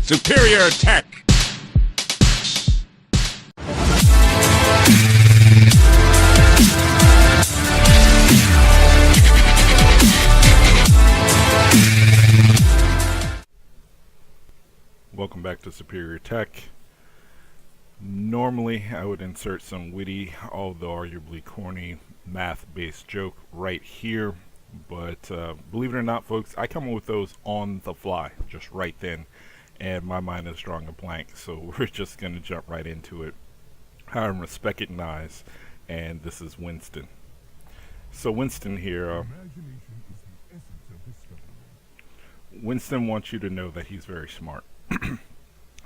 Superior attack! Welcome back to Superior Tech. Normally I would insert some witty, although arguably corny, math-based joke right here, but believe it or not, folks, I come up with those on the fly, just right then, and my mind is drawing a blank, so we're just going to jump right into it. I'm Respecugnize, and this is Winston. So Winston here, Winston wants you to know that he's very smart.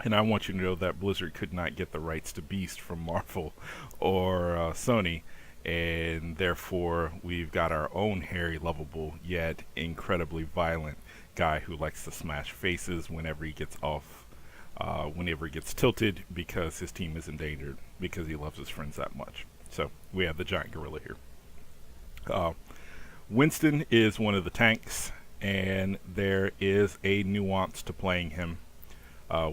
And I want you to know that Blizzard could not get the rights to Beast from Marvel or Sony, and therefore we've got our own hairy, lovable, yet incredibly violent guy who likes to smash faces whenever he gets off, whenever he gets tilted because his team is endangered, because he loves his friends that much. So we have the giant gorilla here. Winston is one of the tanks, and there is a nuance to playing him.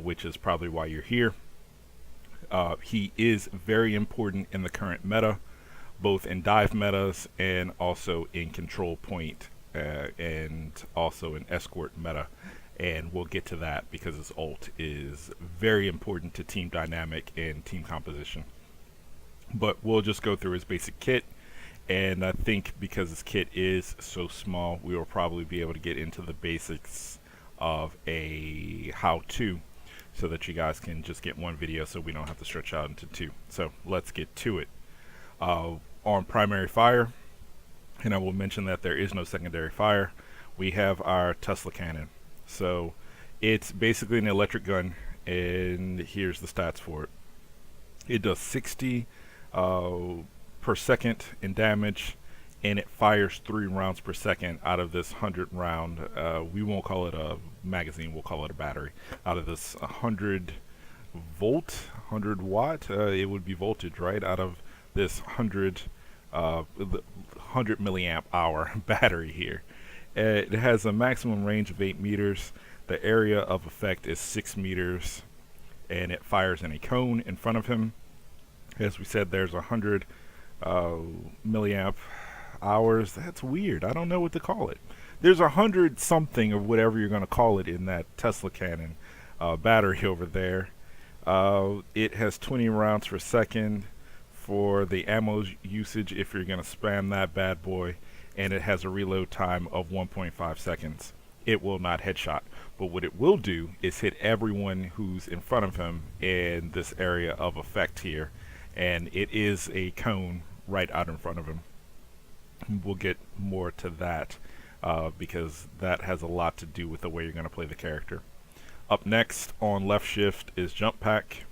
Which is probably why you're here. He is very important in the current meta, both in dive metas and also in control point and also in escort meta. And we'll get to that because his ult is very important to team dynamic and team composition. But we'll just go through his basic kit. And I think because his kit is so small, we will probably be able to get into the basics of a how-to, so that you guys can just get one video so we don't have to stretch out into two. So let's get to it. On primary fire, and I will mention that there is no secondary fire, we have our Tesla cannon. So it's basically an electric gun, and here's the stats for it. It does 60 per second in damage, and it fires 3 rounds per second out of this 100 round, we won't call it a magazine, we'll call it a battery, out of this 100 volt, 100 watt, it would be voltage, right, out of this 100 milliamp hour battery here. It has a maximum range of 8 meters, the area of effect is 6 meters, and it fires in a cone in front of him. As we said, there's 100 milliamp hours. That's weird. I don't know what to call it. There's 100 something or whatever you're going to call it in that Tesla cannon battery over there. It has 20 rounds per second for the ammo usage if you're going to spam that bad boy, and it has a reload time of 1.5 seconds. It will not headshot, but what it will do is hit everyone who's in front of him in this area of effect here, and it is a cone right out in front of him. We'll get more to that because that has a lot to do with the way you're going to play the character. Up next on left shift is jump pack.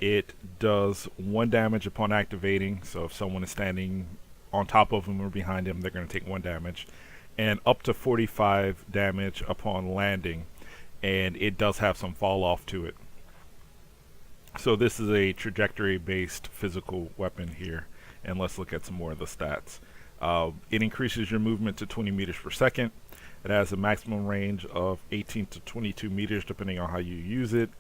It does 1 damage upon activating, so if someone is standing on top of him or behind him, they're going to take 1 damage, and up to 45 damage upon landing, and it does have some fall off to it. So this is a trajectory based physical weapon here, and let's look at some more of the stats. It increases your movement to 20 meters per second. It has a maximum range of 18 to 22 meters depending on how you use it,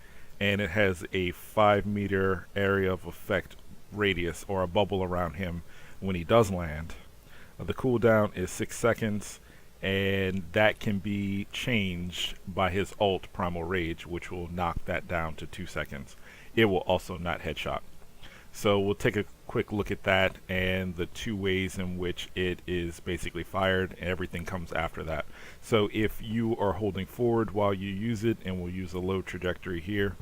and it has a 5 meter area of effect radius, or a bubble around him when he does land. The cooldown is 6 seconds, and that can be changed by his ult, Primal Rage, which will knock that down to 2 seconds. It will also not headshot. So we'll take a quick look at that and the 2 ways in which it is basically fired, and everything comes after that. So if you are holding forward while you use it, and we'll use a low trajectory here,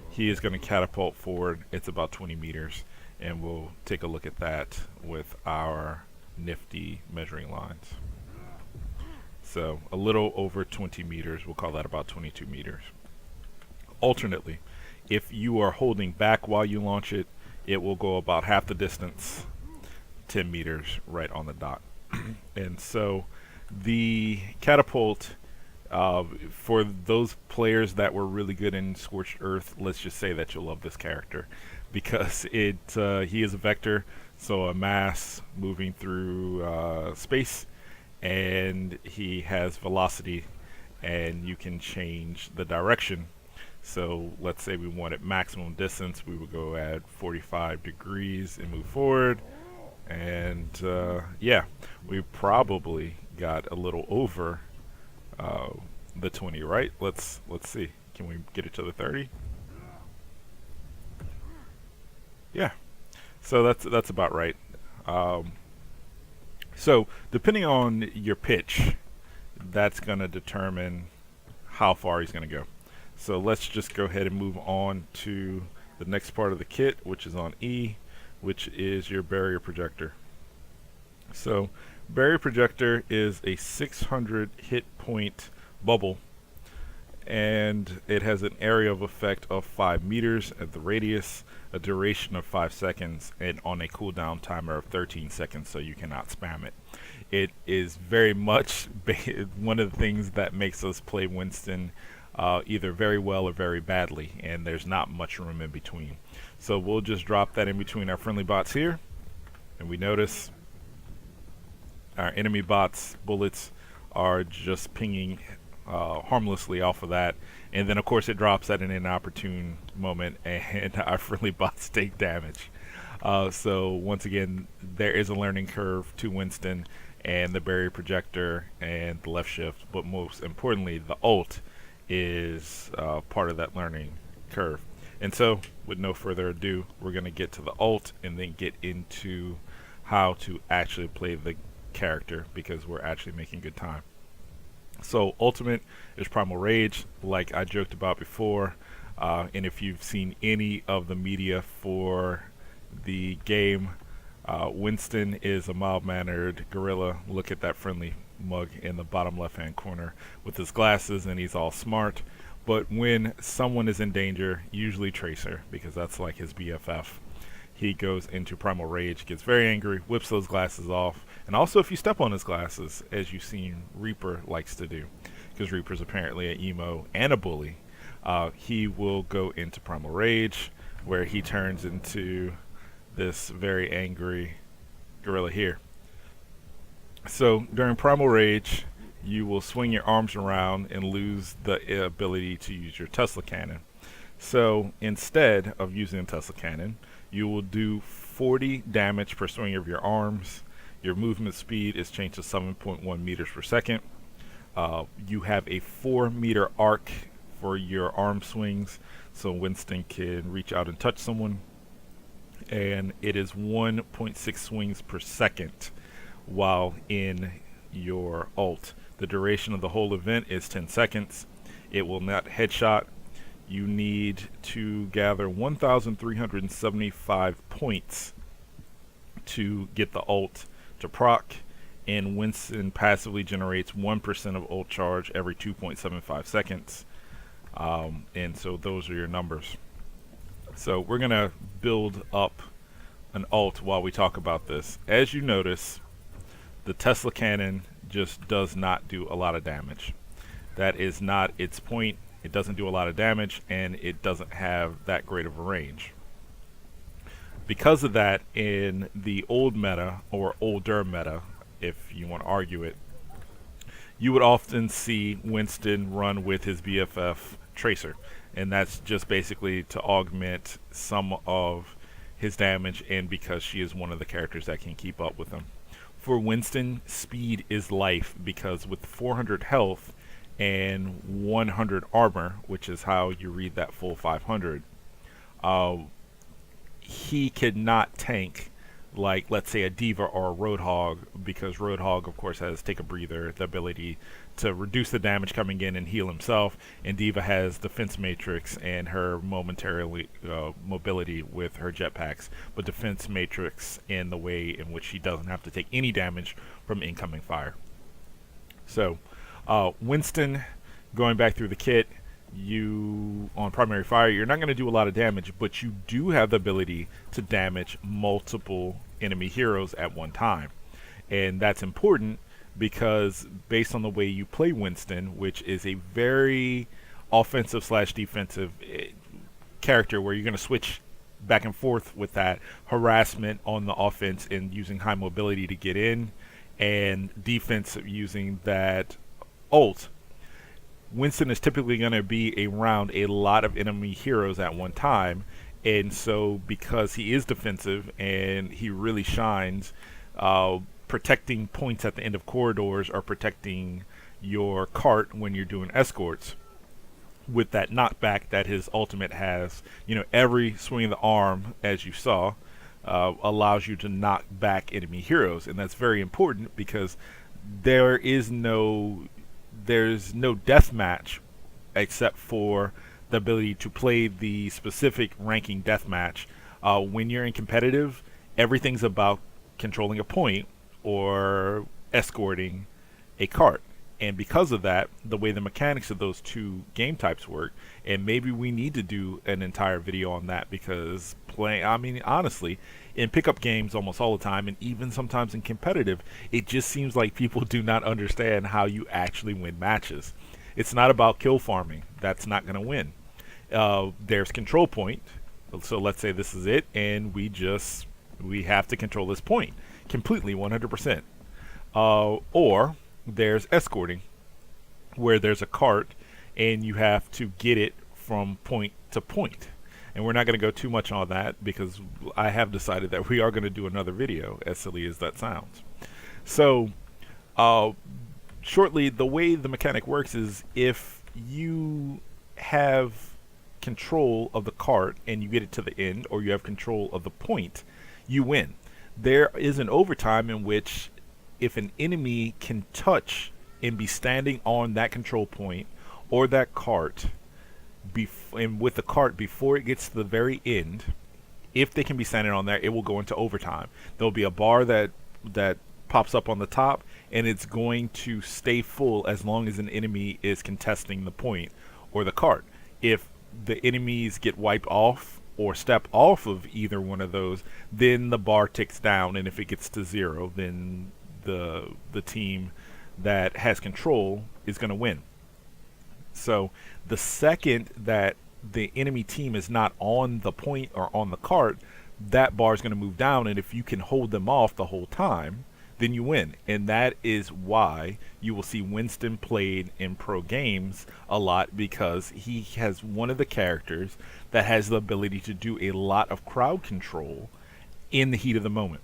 he is going to catapult forward. It's about 20 meters, and we'll take a look at that with our nifty measuring lines. So a little over 20 meters, we'll call that about 22 meters. Alternately, if you are holding back while you launch it, it will go about half the distance, 10 meters right on the dot. And so the catapult, for those players that were really good in Scorched Earth, let's just say that you'll love this character, because he is a vector, so a mass moving through space, and he has velocity, and you can change the direction. So let's say we wanted maximum distance, we would go at 45 degrees and move forward. And yeah, we probably got a little over uh, the 20, right? Let's see. Can we get it to the 30? Yeah. So that's about right. Um, so depending on your pitch, that's going to determine how far he's going to go. So let's just go ahead and move on to the next part of the kit, which is on E, which is your barrier projector. So barrier projector is a 600 hit point bubble, and it has an area of effect of 5 meters at the radius, a duration of 5 seconds, and on a cooldown timer of 13 seconds, so you cannot spam it. It is very much one of the things that makes us play Winston either very well or very badly, and there's not much room in between. So we'll just drop that in between our friendly bots here, and we notice our enemy bots bullets are just pinging harmlessly off of that, and then of course it drops at an inopportune moment and our friendly bots take damage. So once again, there is a learning curve to Winston and the barrier projector and the left shift, but most importantly the ult is part of that learning curve. And so with no further ado, we're going to get to the ult and then get into how to actually play the character, because we're actually making good time. So ultimate is Primal Rage, like I joked about before, and if you've seen any of the media for the game, Winston is a mild-mannered gorilla. Look at that friendly mug in the bottom left-hand corner with his glasses, and he's all smart. But when someone is in danger, usually Tracer, because that's like his BFF, he goes into Primal Rage, gets very angry, whips those glasses off, and also if you step on his glasses, as you've seen Reaper likes to do, because Reaper's apparently an emo and a bully, he will go into Primal Rage, where he turns into this very angry gorilla here. So during Primal Rage, you will swing your arms around and lose the ability to use your Tesla cannon. So instead of using a Tesla cannon, you will do 40 damage per swing of your arms. Your movement speed is changed to 7.1 meters per second. You have a 4-meter arc for your arm swings, so Winston can reach out and touch someone. And it is 1.6 swings per second while in your ult. The duration of the whole event is 10 seconds. It will not headshot. You need to gather 1,375 points to get the ult to proc, and Winston passively generates 1% of ult charge every 2.75 seconds. And so those are your numbers. So we're going to build up an ult while we talk about this. As you notice, the Tesla cannon just does not do a lot of damage. That is not its point. It doesn't do a lot of damage, and it doesn't have that great of a range. Because of that, in the old meta, or older meta, if you want to argue it, you would often see Winston run with his BFF Tracer, and that's just basically to augment some of his damage, and because she is one of the characters that can keep up with him. For Winston, speed is life, because with 400 health and 100 armor, which is how you read that full 500, he could not tank like, let's say, a D.Va or a Roadhog, because Roadhog, of course, has Take a Breather, the ability to reduce the damage coming in and heal himself, and D.Va has Defense Matrix and her momentarily mobility with her jetpacks, but Defense Matrix in the way in which she doesn't have to take any damage from incoming fire. So Winston, going back through the kit, you on primary fire, you're not going to do a lot of damage, but you do have the ability to damage multiple enemy heroes at one time, and that's important because based on the way you play Winston, which is a very offensive slash defensive character, where you're going to switch back and forth with that harassment on the offense and using high mobility to get in, and defense using that ult. Winston is typically going to be around a lot of enemy heroes at one time, and so because he is defensive and he really shines, protecting points at the end of corridors or protecting your cart when you're doing escorts with that knockback that his ultimate has. Every swing of the arm, as you saw, allows you to knock back enemy heroes, and that's very important because there's no death match except for the ability to play the specific ranking death match. When you're in competitive, everything's about controlling a point or escorting a cart. And because of that, the way the mechanics of those two game types work, and maybe we need to do an entire video on that, because honestly, in pickup games almost all the time, and even sometimes in competitive, it just seems like people do not understand how you actually win matches. It's not about kill farming. That's not going to win. There's control point. So let's say this is it, and we have to control this point completely, 100%. Or there's escorting, where there's a cart and you have to get it from point to point. And we're not going to go too much on that because I have decided that we are going to do another video, as silly as that sounds. So shortly, the way the mechanic works is if you have control of the cart and you get it to the end, or you have control of the point, you win. There is an overtime in which if an enemy can touch and be standing on that control point or that cart, and with the cart before it gets to the very end, if they can be standing on there, it will go into overtime. There'll be a bar that pops up on the top, and it's going to stay full as long as an enemy is contesting the point or the cart. If the enemies get wiped off or step off of either one of those, then the bar ticks down, and if it gets to 0, then the team that has control is going to win. So the second that the enemy team is not on the point or on the cart, that bar is going to move down, and if you can hold them off the whole time, then you win. And that is why you will see Winston played in pro games a lot, because he has one of the characters that has the ability to do a lot of crowd control in the heat of the moment.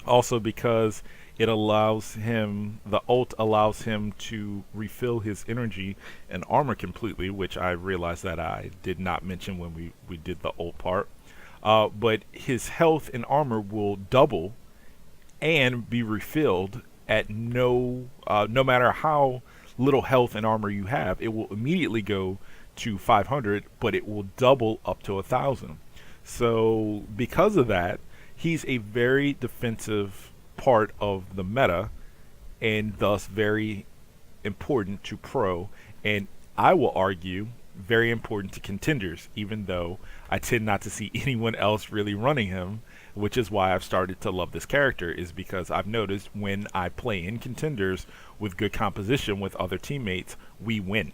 Also because it allows him, the ult allows him to refill his energy and armor completely, which I realized that I did not mention when we did the ult part. But his health and armor will double and be refilled at no matter how little health and armor you have. It will immediately go to 500, but it will double up to 1,000. So because of that, he's a very defensive part of the meta, and thus very important to pro, and I will argue very important to contenders, even though I tend not to see anyone else really running him, which is why I've started to love this character, is because I've noticed when I play in contenders with good composition with other teammates, we win.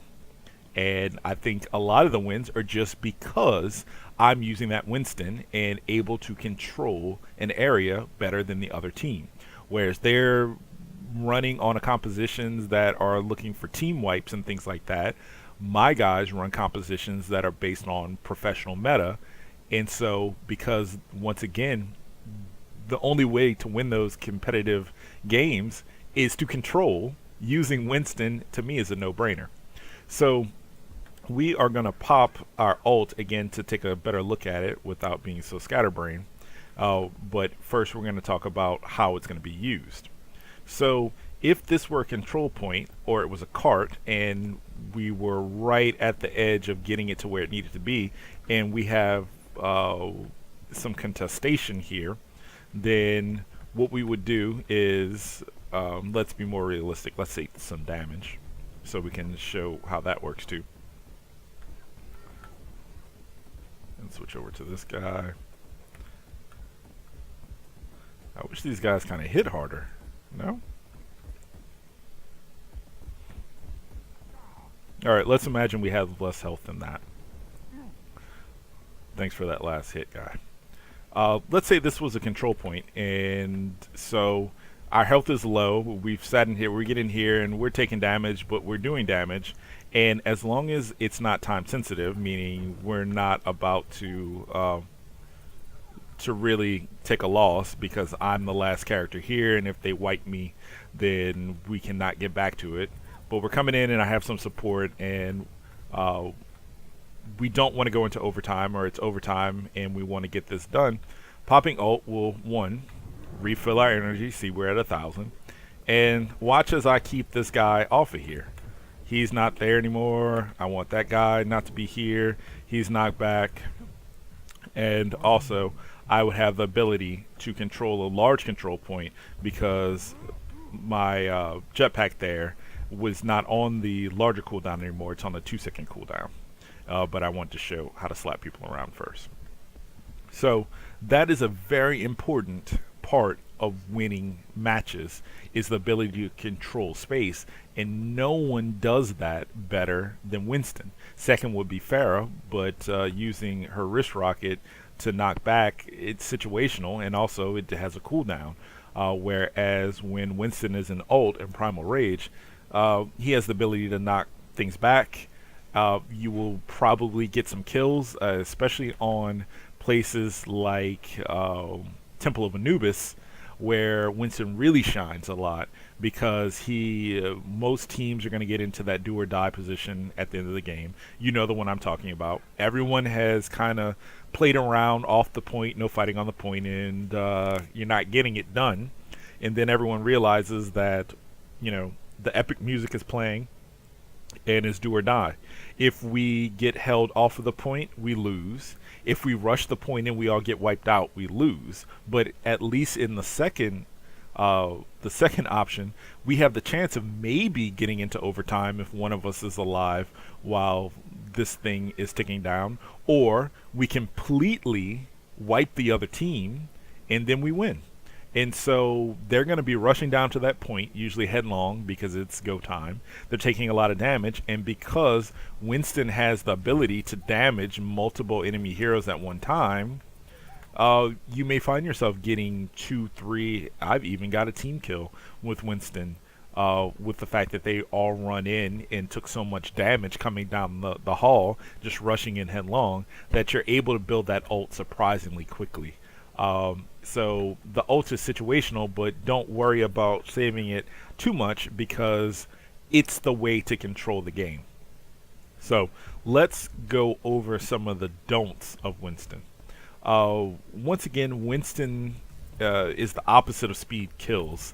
And I think a lot of the wins are just because I'm using that Winston and able to control an area better than the other team. Whereas they're running on a compositions that are looking for team wipes and things like that, my guys run compositions that are based on professional meta. And so, because once again, the only way to win those competitive games is to control, using Winston to me is a no-brainer. So we are going to pop our ult again to take a better look at it without being so scatterbrained. But first we're going to talk about how it's going to be used. So if this were a control point, or it was a cart, and we were right at the edge of getting it to where it needed to be, and we have some contestation here, then what we would do is, let's be more realistic, let's say some damage, so we can show how that works too. And switch over to this guy. I wish these guys kind of hit harder. No? Alright, let's imagine we have less health than that. Thanks for that last hit, guy. Let's say this was a control point, and so our health is low. We've sat in here, we get in here, and we're taking damage, but we're doing damage. And as long as it's not time sensitive, meaning we're not about to really take a loss because I'm the last character here, and if they wipe me, then we cannot get back to it. But we're coming in, and I have some support, and uh, we don't want to go into overtime, or it's overtime, and we want to get this done. Popping ult will, one, refill our energy, see we're at 1,000, and watch as I keep this guy off of here. He's not there anymore. I want that guy not to be here. He's knocked back. And also, I would have the ability to control a large control point because my jetpack there was not on the larger cooldown anymore. It's on the 2-second cooldown. But I want to show how to slap people around first. So that is a very important part of winning matches, is the ability to control space, and no one does that better than Winston. Second would be Farah, but using her wrist rocket to knock back, it's situational, and also it has a cooldown. Whereas when Winston is in ult and primal rage, he has the ability to knock things back. You will probably get some kills, especially on places like Temple of Anubis, where Winston really shines a lot because most teams are going to get into that do or die position at the end of the game. You know the one I'm talking about. Everyone has kind of played around off the point, no fighting on the point, and you're not getting it done. And then everyone realizes that, the epic music is playing and it's do or die. If we get held off of the point, we lose. If we rush the point and we all get wiped out, we lose. But at least in the second option, we have the chance of maybe getting into overtime if one of us is alive while this thing is ticking down, or we completely wipe the other team and then we win. And so they're going to be rushing down to that point, usually headlong because it's go time. They're taking a lot of damage, and because Winston has the ability to damage multiple enemy heroes at one time, you may find yourself getting 2, 3. I've even got a team kill with Winston, with the fact that they all run in and took so much damage coming down the hall, just rushing in headlong, that you're able to build that ult surprisingly quickly. So the ult is situational, but don't worry about saving it too much because it's the way to control the game. So let's go over some of the don'ts of Winston. Once again, Winston is the opposite of speed kills.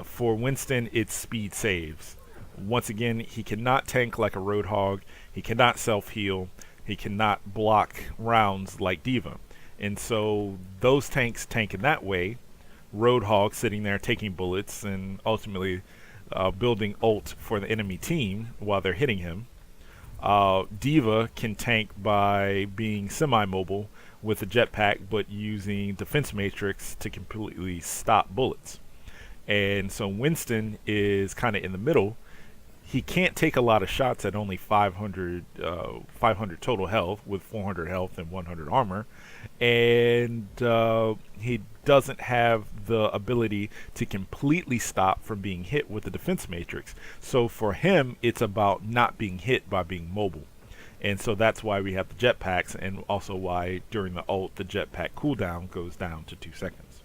For Winston, it's speed saves. Once again, he cannot tank like a Roadhog. He cannot self-heal. He cannot block rounds like D.Va. And so those tanks tank in that way. Roadhog sitting there taking bullets and ultimately building ult for the enemy team while they're hitting him. D.Va can tank by being semi-mobile with a jetpack, but using defense matrix to completely stop bullets. And so Winston is kind of in the middle. He can't take a lot of shots at only 500 total health with 400 health and 100 armor. And he doesn't have the ability to completely stop from being hit with the defense matrix. So for him, it's about not being hit by being mobile. And so that's why we have the jetpacks, and also why during the ult, the jetpack cooldown goes down to 2 seconds.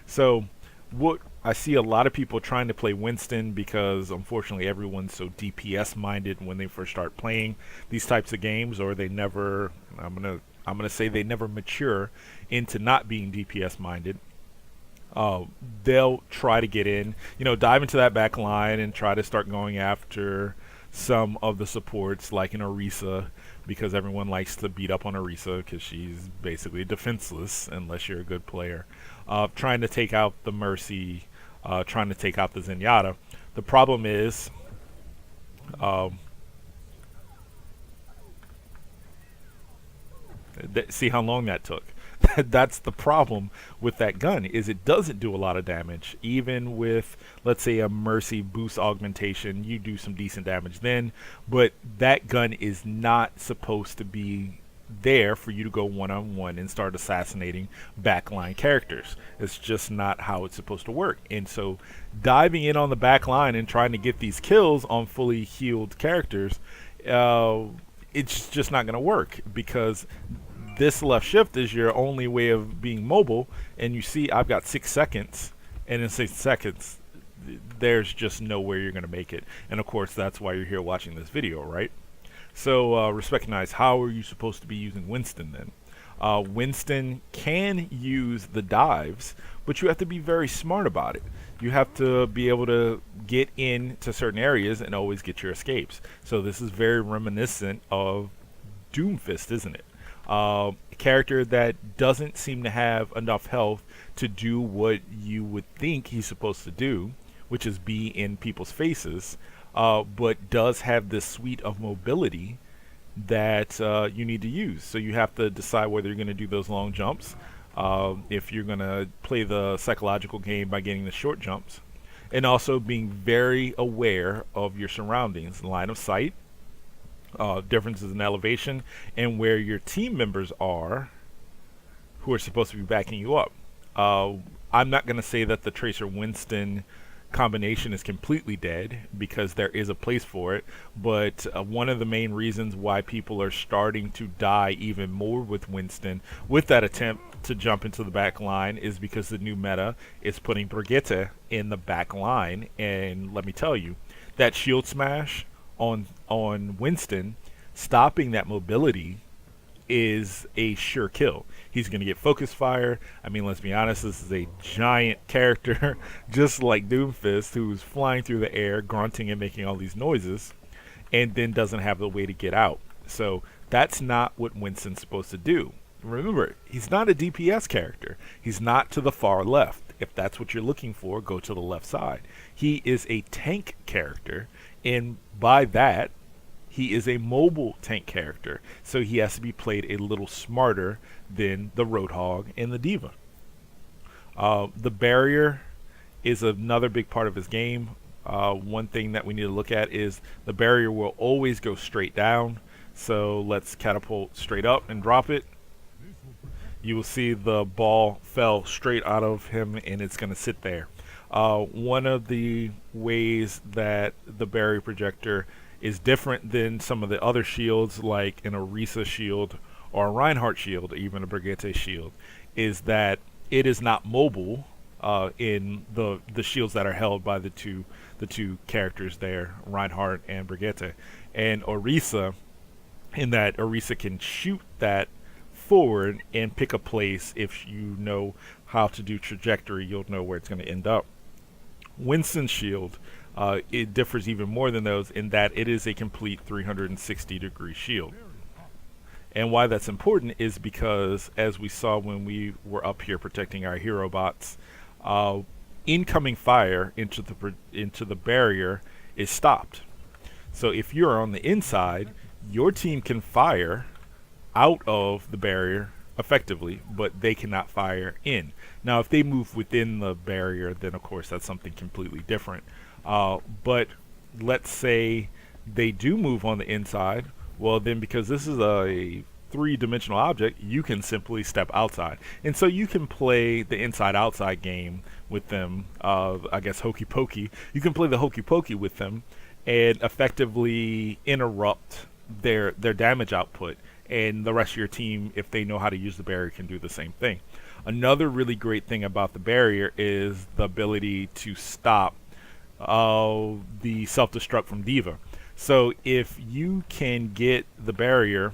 So what I see a lot of people trying to play Winston because unfortunately everyone's so DPS minded when they first start playing these types of games, or they never, I'm gonna say they never mature into not being DPS minded. They'll try to get in, dive into that back line and try to start going after some of the supports like an Orisa, because everyone likes to beat up on Orisa because she's basically defenseless unless you're a good player. Trying to take out the Mercy, trying to take out the Zenyatta. The problem is see how long that took. That's the problem with that gun, is it doesn't do a lot of damage. Even with, let's say, a Mercy boost augmentation, you do some decent damage then, but that gun is not supposed to be there for you to go one-on-one and start assassinating backline characters. It's just not how it's supposed to work. And so diving in on the back line and trying to get these kills on fully healed characters, uh, it's just not going to work because this left shift is your only way of being mobile. And you see, I've got 6 seconds, and in 6 seconds, there's just no way you're going to make it. And of course, that's why you're here watching this video, right? So, Respecugnize, how are you supposed to be using Winston then? Winston can use the dives, but you have to be very smart about it. You have to be able to get into certain areas and always get your escapes. So this is very reminiscent of Doomfist, isn't it? A character that doesn't seem to have enough health to do what you would think he's supposed to do, which is be in people's faces, but does have this suite of mobility that you need to use. So you have to decide whether you're going to do those long jumps, if you're going to play the psychological game by getting the short jumps, and also being very aware of your surroundings, line of sight, differences in elevation, and where your team members are who are supposed to be backing you up. I'm not going to say that the Tracer Winston combination is completely dead because there is a place for it, but one of the main reasons why people are starting to die even more with Winston with that attempt to jump into the back line is because the new meta is putting Brigitte in the back line. And let me tell you, that shield smash on Winston, stopping that mobility, is a sure kill. He's going to get focus fire. I mean, let's be honest, this is a giant character, just like Doomfist, who's flying through the air, grunting and making all these noises, and then doesn't have the way to get out. So that's not what Winston's supposed to do. Remember, he's not a DPS character. He's not to the far left. If that's what you're looking for, go to the left side. He is a tank character, and by that, he is a mobile tank character, so he has to be played a little smarter than the Roadhog and the D.Va. The barrier is another big part of his game. One thing that we need to look at is the barrier will always go straight down, so let's catapult straight up and drop it. You will see the ball fell straight out of him, and it's going to sit there. One of the ways that the barrier projector is different than some of the other shields, like an Orisa shield or a Reinhardt shield, even a Brigitte shield, is that it is not mobile in the shields that are held by the two characters there, Reinhardt and Brigitte. And Orisa, in that Orisa can shoot that forward and pick a place. If you know how to do trajectory, you'll know where it's going to end up. Winston's shield, it differs even more than those in that it is a complete 360-degree shield. And why that's important is because, as we saw when we were up here protecting our hero bots, incoming fire into the barrier is stopped. So if you're on the inside, your team can fire out of the barrier effectively, but they cannot fire in. Now, if they move within the barrier, then of course that's something completely different. But let's say they do move on the inside, well then, because this is a three-dimensional object, you can simply step outside. And so you can play the inside-outside game with them, I guess hokey pokey. You can play the hokey pokey with them and effectively interrupt their damage output. And the rest of your team, if they know how to use the barrier, can do the same thing. Another really great thing about the barrier is the ability to stop the self-destruct from D.Va. So if you can get the barrier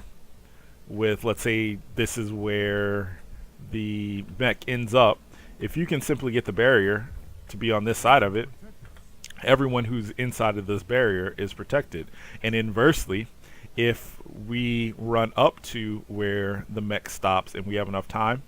with, let's say this is where the mech ends up, if you can simply get the barrier to be on this side of it, everyone who's inside of this barrier is protected. And inversely, if we run up to where the mech stops and we have enough time,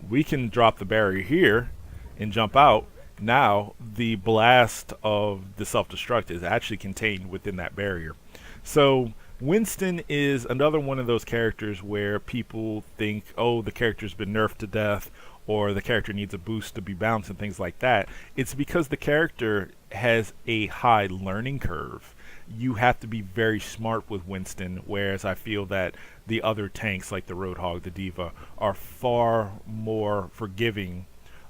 we can drop the barrier here and jump out. Now the blast of the self-destruct is actually contained within that barrier. So Winston is another one of those characters where people think, oh, the character's been nerfed to death, or the character needs a boost to be balanced and things like that. It's because the character has a high learning curve. You have to be very smart with Winston, whereas I feel that the other tanks like the Roadhog, the D.Va, are far more forgiving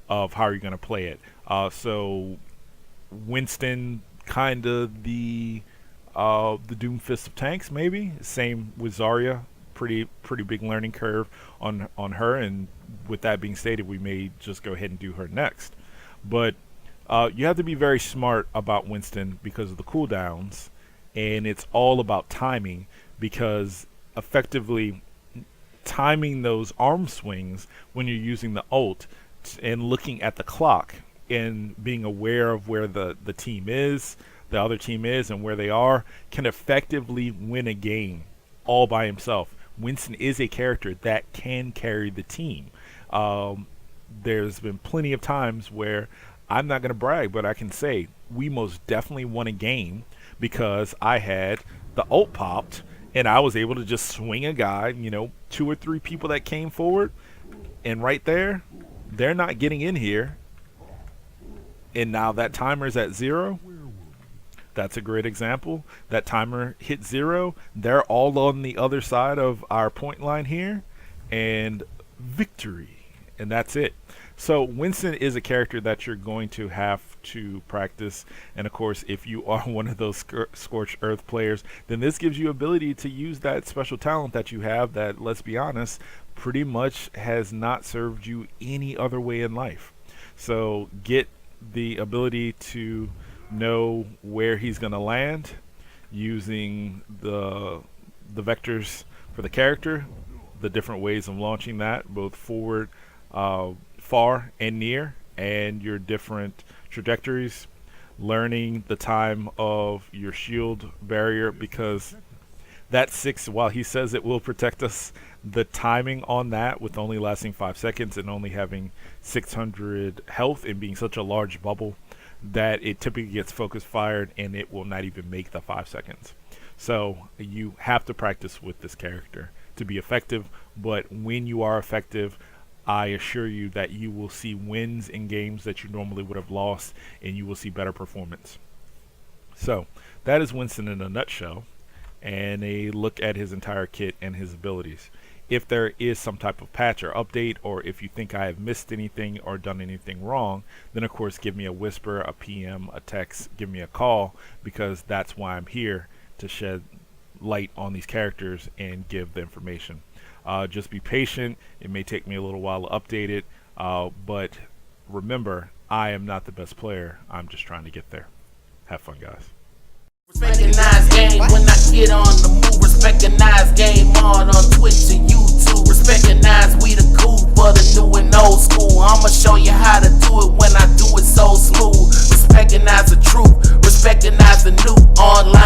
of how you're going to play it. So Winston, kind of the The Doom Fist of Tanks, maybe. Same with Zarya. Pretty big learning curve on her, and with that being stated, we may just go ahead and do her next. But you have to be very smart about Winston because of the cooldowns, and it's all about timing, because effectively timing those arm swings when you're using the ult and looking at the clock and being aware of where the other team is, and where they are, can effectively win a game all by himself. Winston is a character that can carry the team. There's been plenty of times where, I'm not going to brag, but I can say we most definitely won a game because I had the ult popped and I was able to just swing a guy, 2 or 3 people that came forward, and right there, they're not getting in here. And now that timer's at 0. That's a great example. That timer hit 0. They're all on the other side of our point line here, and victory. And that's it. So Winston is a character that you're going to have to practice. And of course, if you are one of those Scorched Earth players, then this gives you ability to use that special talent that you have that, let's be honest, pretty much has not served you any other way in life. So get the ability to know where he's going to land using the vectors for the character, the different ways of launching that, both forward, far, and near, and your different trajectories, learning the time of your shield barrier, because that 6, while he says it will protect us, the timing on that, with only lasting 5 seconds and only having 600 health and being such a large bubble, that it typically gets focus fired and it will not even make the 5 seconds. So you have to practice with this character to be effective, but when you are effective, I assure you that you will see wins in games that you normally would have lost, and you will see better performance. So that is Winston in a nutshell, and a look at his entire kit and his abilities. If there is some type of patch or update, or if you think I have missed anything or done anything wrong, then of course give me a whisper, a PM, a text, give me a call, because that's why I'm here, to shed light on these characters and give the information. Just be patient. It may take me a little while to update it, but remember, I am not the best player. I'm just trying to get there. Have fun, guys. Respecugnize game when I get on the move. Respecugnize game on Twitch and YouTube. Respecugnize, we the cool for the new and old school. I'ma show you how to do it when I do it so smooth. Respecugnize the truth, respecugnize the new online.